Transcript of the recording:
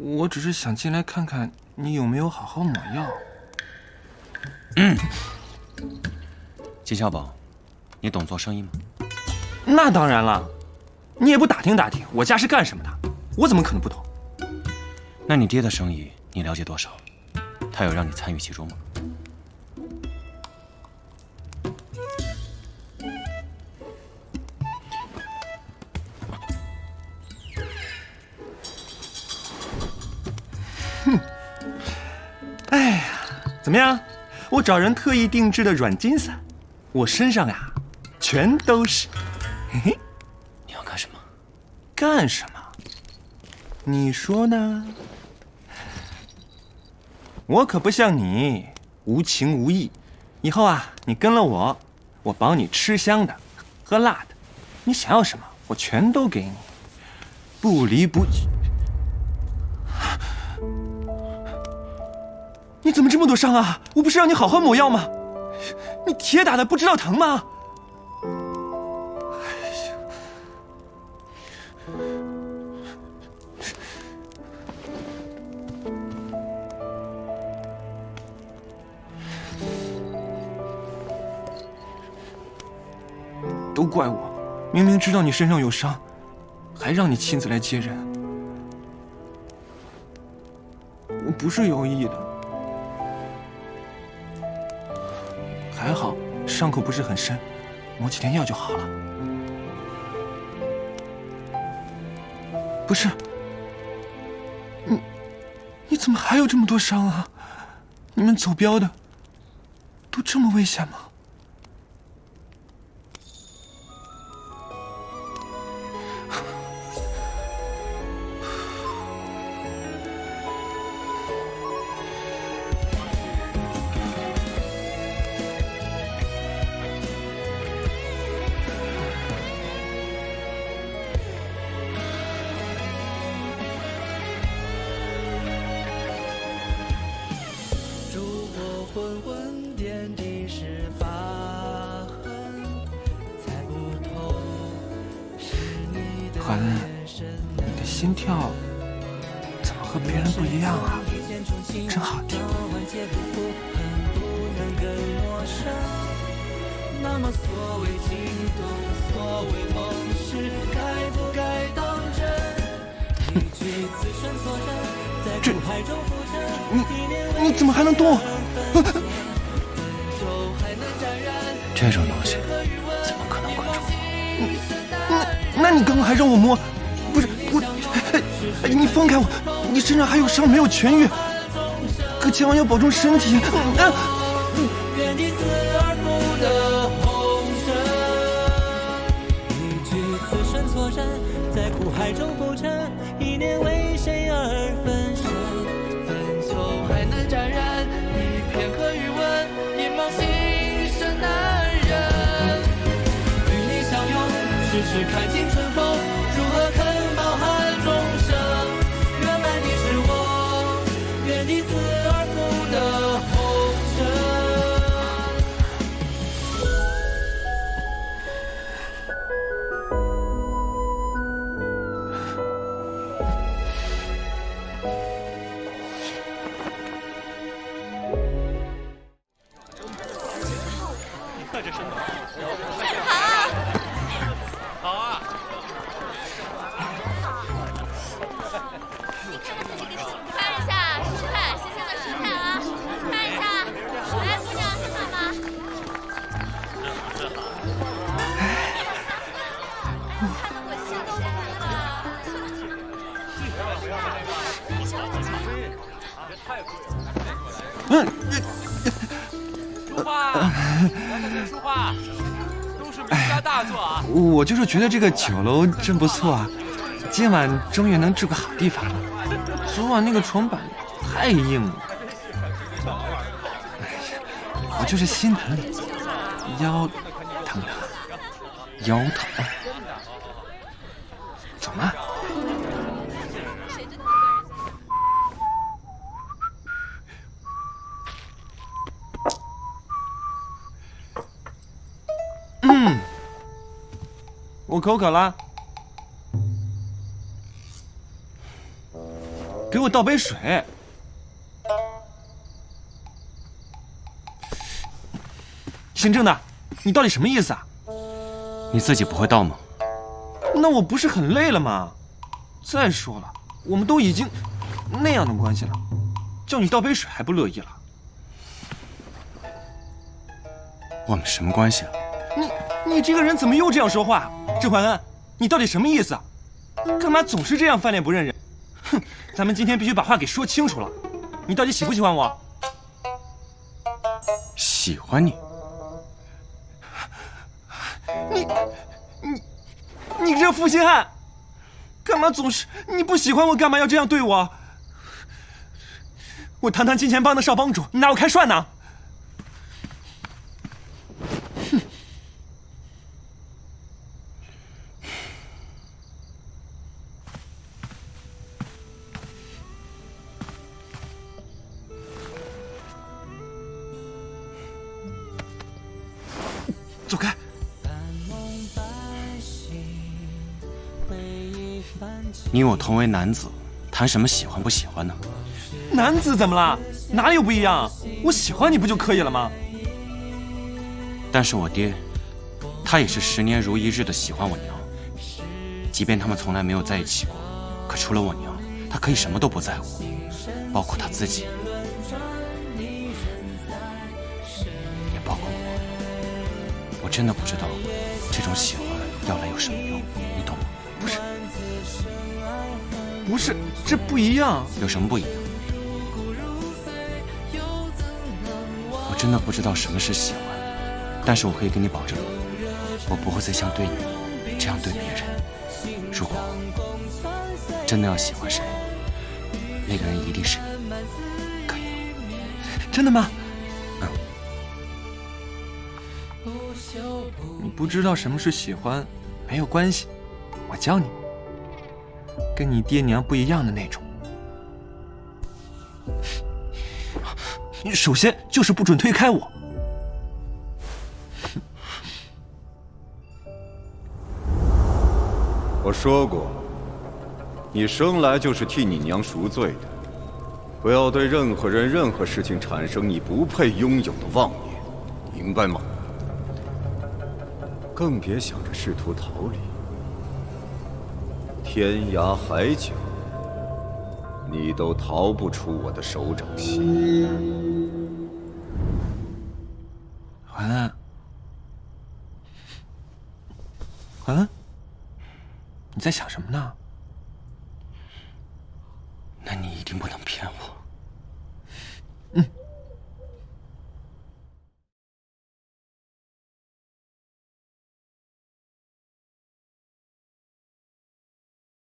我只是想进来看看你有没有好好抹药。金小宝，你懂做生意吗？那当然了，你也不打听打听我家是干什么的，我怎么可能不懂？那你爹的生意你了解多少？他有让你参与其中吗？哎呀，怎么样？我找人特意定制的软金伞，我身上呀，全都是。嘿嘿，你要干什么？干什么？你说呢？我可不像你无情无义。以后啊，你跟了我，我保你吃香的，喝辣的，你想要什么，我全都给你，不离不弃。你怎么这么多伤啊？我不是让你好好抹药吗？你铁打的不知道疼吗？都怪我，明明知道你身上有伤，还让你亲自来接人。我不是有意的。还好，伤口不是很深，抹几天药就好了。不是，你怎么还有这么多伤啊？你们走镖的都这么危险吗？混混点滴是疤痕，猜不透是你的韩，眼神。你的心跳怎么和别人不一样啊？真好听。那么所谓心动，所谓梦事，该不该当真？一句此生所认，在苦海中浮沉。你怎么还能动？这种东西怎么可能关住？那你刚刚还让我摸，不是我，你放开我！你身上还有伤没有痊愈，可千万要保重身体。愿你死而复得红尘，一句此生错认，在苦海中浮沉，一念为谁而分身？怎求还能沾染你片刻余温，一梦心深难忍。与你相拥，时时看尽春风，如何肯饱含众生？原来你是我，愿你死而复得红尘。看一下蔬菜，新鲜的蔬菜啊！看一下，来，姑娘，你好吗？书画，来看看书画，都是名家大作啊！我就是觉得这个酒楼真不错啊，今晚终于能住个好地方了。昨晚那个床板太硬了，哎呀，我就是心疼你，腰疼啊，腰疼。走嘛。我口渴了，给我我倒杯水。姓郑的，你到底什么意思啊？你自己不会倒吗？那我不是很累了吗？再说了，我们都已经那样的关系了，叫你倒杯水还不乐意了？我们什么关系啊？你这个人怎么又这样说话？郑怀恩，你到底什么意思啊？干嘛总是这样翻脸不认人？哼，咱们今天必须把话给说清楚了。你到底喜不喜欢我？喜欢你？你这负心汉，干嘛总是你不喜欢我，干嘛要这样对我？我堂堂金钱帮的少帮主，你拿我开涮呢？哼！走开！你我同为男子，谈什么喜欢不喜欢呢？男子怎么了？哪里有不一样？我喜欢你不就可以了吗？但是我爹，他也是10年如一日的喜欢我娘，即便他们从来没有在一起过，可除了我娘，他可以什么都不在乎，包括他自己，也包括我。我真的不知道这种喜欢要来有什么用，你懂吗？不是，这不一样。有什么不一样？我真的不知道什么是喜欢，但是我可以跟你保证，我不会再像对你这样对别人。如果真的要喜欢谁，那个人一定是你，可以吗？真的吗？嗯。你不知道什么是喜欢，没有关系，我教你。跟你爹娘不一样的那种。你首先就是不准推开我。我说过，你生来就是替你娘赎罪的，不要对任何人、任何事情产生你不配拥有的妄念，明白吗？更别想着试图逃离。天涯海角，你都逃不出我的手掌心。怀恩，怀恩，你在想什么呢？那你一定不能骗我。